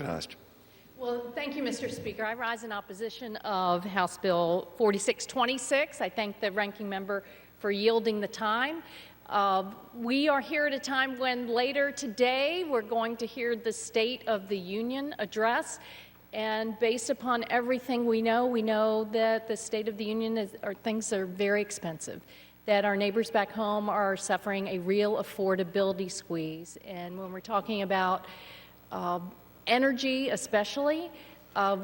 passed. Well, thank you, Mr. Speaker. I rise in opposition of House Bill 4626. I thank the ranking member for yielding the time. We are here at a time when later today we're going to hear the State of the Union address. And based upon everything we know that the State of the Union things are very expensive, that our neighbors back home are suffering a real affordability squeeze. And when we're talking about energy especially,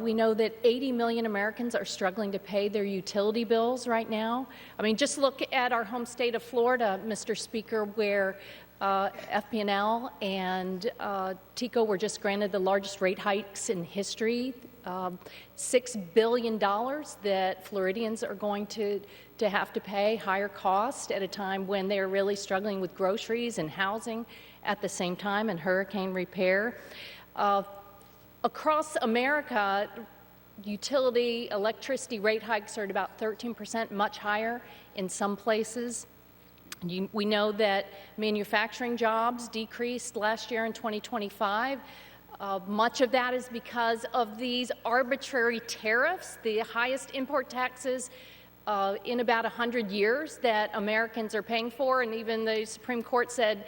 we know that 80 million Americans are struggling to pay their utility bills right now. I mean, just look at our home state of Florida, Mr. Speaker, where FP&L and TECO were just granted the largest rate hikes in history, $6 billion that Floridians are going to have to pay higher cost at a time when they're really struggling with groceries and housing at the same time, and hurricane repair. Across America, utility, electricity rate hikes are at about 13%, much higher in some places. We know that manufacturing jobs decreased last year in 2025. Much of that is because of these arbitrary tariffs, the highest import taxes in about 100 years that Americans are paying for, and even the Supreme Court said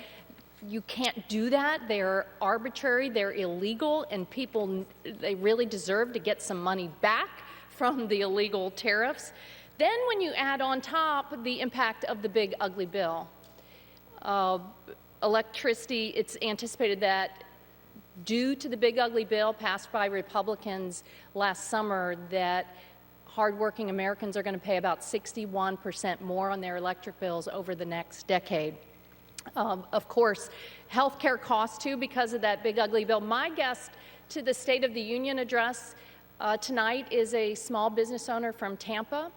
you can't do that. They're arbitrary, they're illegal, and people, they really deserve to get some money back from the illegal tariffs. Then when you add on top the impact of the big ugly bill, electricity, it's anticipated that due to the big ugly bill passed by Republicans last summer, that hardworking Americans are going to pay about 61% more on their electric bills over the next decade. Of course, health care costs too because of that big ugly bill. My guest to the State of the Union address tonight is a small business owner from Tampa,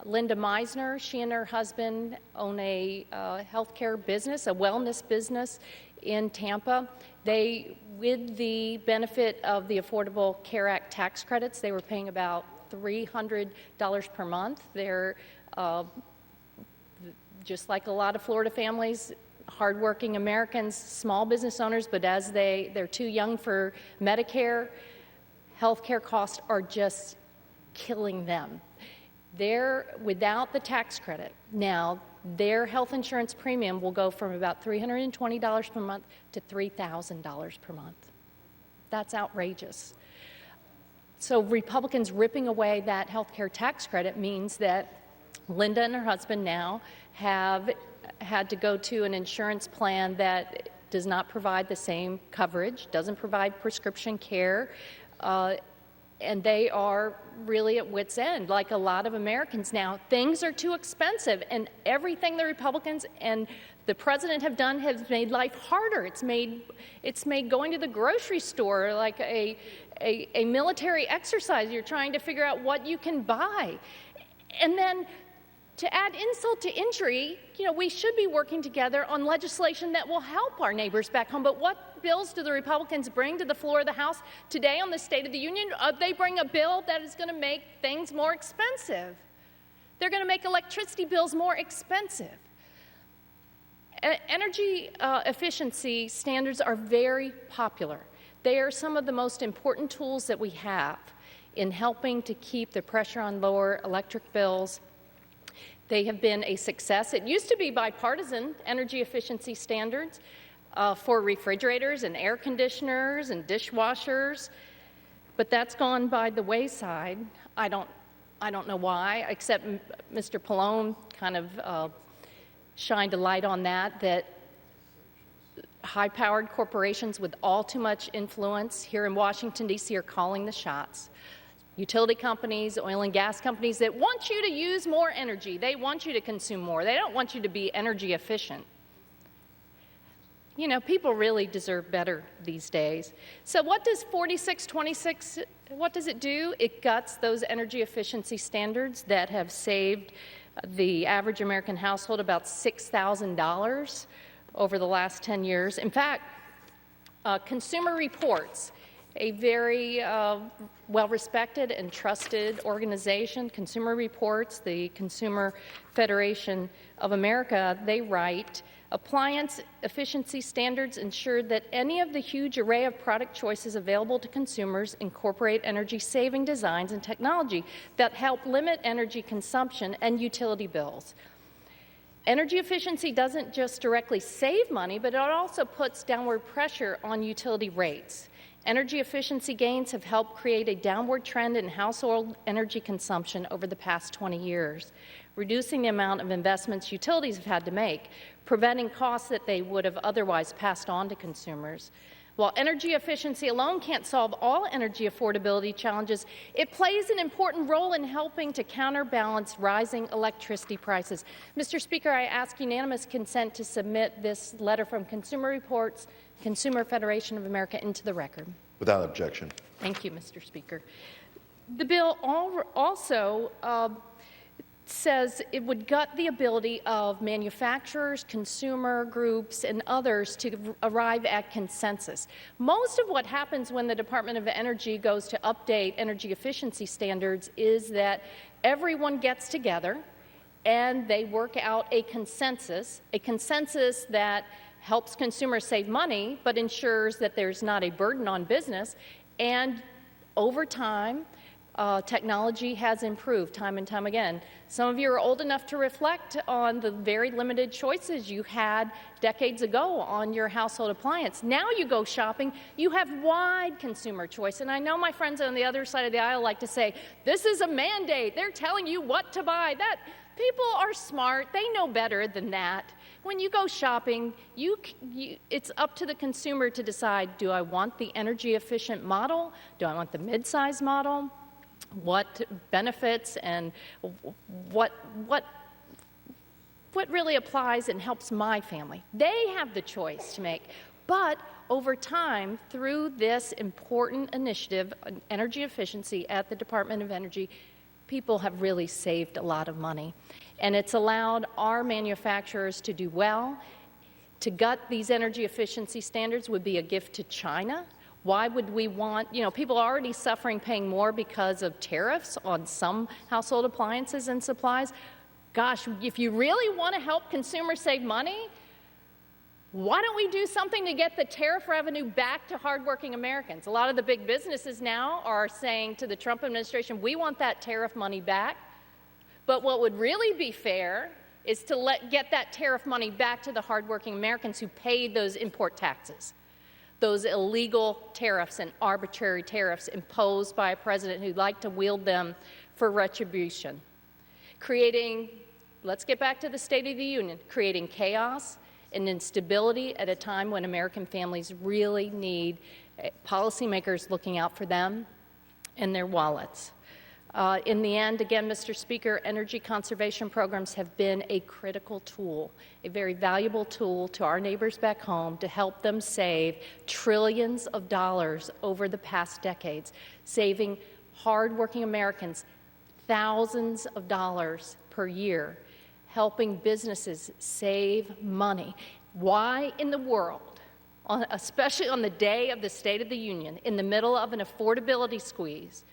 Linda Meisner. She and her husband own a health care business, a wellness business in Tampa. They, with the benefit of the Affordable Care Act tax credits, they were paying about $300 per month. They're just like a lot of Florida families, hardworking Americans, small business owners, but as they're too young for Medicare, health care costs are just killing them. They're without the tax credit. Now, their health insurance premium will go from about $320 per month to $3,000 per month. That's outrageous. So Republicans ripping away that health care tax credit means that Linda and her husband now have had to go to an insurance plan that does not provide the same coverage, doesn't provide prescription care, and they are really at wit's end, like a lot of Americans now. Things are too expensive, and everything the Republicans and the president have done has made life harder. It's made going to the grocery store like a military exercise. You're trying to figure out what you can buy. And then to add insult to injury, we should be working together on legislation that will help our neighbors back home. But what bills do the Republicans bring to the floor of the House today on the State of the Union? They bring a bill that is going to make things more expensive. They're going to make electricity bills more expensive. Energy efficiency standards are very popular. They are some of the most important tools that we have in helping to keep the pressure on lower electric bills. They have been a success. It used to be bipartisan energy efficiency standards for refrigerators and air conditioners and dishwashers, but that's gone by the wayside. I don't know why, except Mr. Pallone kind of shined a light on that high-powered corporations with all too much influence here in Washington, D.C. are calling the shots. Utility companies, oil and gas companies that want you to use more energy. They want you to consume more. They don't want you to be energy efficient. People really deserve better these days. So what does 4626, what does it do? It guts those energy efficiency standards that have saved the average American household about $6,000 over the last 10 years. In fact, Consumer Reports, a very well-respected and trusted organization, Consumer Reports, the Consumer Federation of America, they write Appliance efficiency standards ensure that any of the huge array of product choices available to consumers incorporate energy-saving designs and technology that help limit energy consumption and utility bills. Energy efficiency doesn't just directly save money, but it also puts downward pressure on utility rates. Energy efficiency gains have helped create a downward trend in household energy consumption over the past 20 years, reducing the amount of investments utilities have had to make, preventing costs that they would have otherwise passed on to consumers. While energy efficiency alone can't solve all energy affordability challenges, it plays an important role in helping to counterbalance rising electricity prices. Mr. Speaker, I ask unanimous consent to submit this letter from Consumer Reports, Consumer Federation of America, into the record. Without objection. Thank you, Mr. Speaker. The bill also says it would gut the ability of manufacturers, consumer groups, and others to arrive at consensus. Most of what happens when the Department of Energy goes to update energy efficiency standards is that everyone gets together and they work out a consensus that helps consumers save money but ensures that there's not a burden on business. And over time, technology has improved time and time again. Some of you are old enough to reflect on the very limited choices you had decades ago on your household appliance. Now you go shopping, you have wide consumer choice. And I know my friends on the other side of the aisle like to say, this is a mandate, they're telling you what to buy. That people are smart, they know better than that. When you go shopping, it's up to the consumer to decide, do I want the energy efficient model? Do I want the mid-size model? What benefits and what really applies and helps my family. They have the choice to make. But over time, through this important initiative, energy efficiency at the Department of Energy, people have really saved a lot of money. And it's allowed our manufacturers to do well. To gut these energy efficiency standards would be a gift to China. Why would we want, people are already suffering, paying more because of tariffs on some household appliances and supplies. Gosh, if you really want to help consumers save money, why don't we do something to get the tariff revenue back to hardworking Americans? A lot of the big businesses now are saying to the Trump administration, we want that tariff money back. But what would really be fair is to get that tariff money back to the hardworking Americans who paid those import taxes. Those illegal tariffs and arbitrary tariffs imposed by a president who liked to wield them for retribution, let's get back to the State of the Union, creating chaos and instability at a time when American families really need policymakers looking out for them and their wallets. In the end, again, Mr. Speaker, energy conservation programs have been a critical tool, a very valuable tool to our neighbors back home to help them save trillions of dollars over the past decades, saving hardworking Americans thousands of dollars per year, helping businesses save money. Why in the world, especially on the day of the State of the Union, in the middle of an affordability squeeze,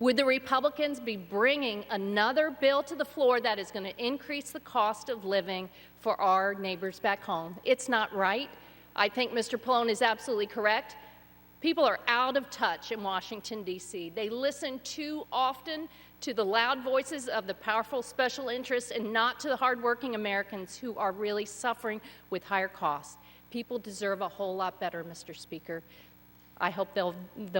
would the Republicans be bringing another bill to the floor that is going to increase the cost of living for our neighbors back home? It's not right. I think Mr. Pallone is absolutely correct. People are out of touch in Washington, D.C. They listen too often to the loud voices of the powerful special interests and not to the hardworking Americans who are really suffering with higher costs. People deserve a whole lot better, Mr. Speaker. I hope they'll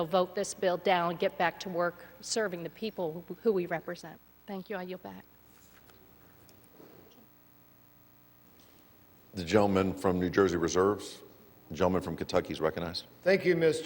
vote this bill down and get back to work serving the people who we represent. Thank you. I yield back. The gentleman from New Jersey reserves. The gentleman from Kentucky is recognized. Thank you, Mr.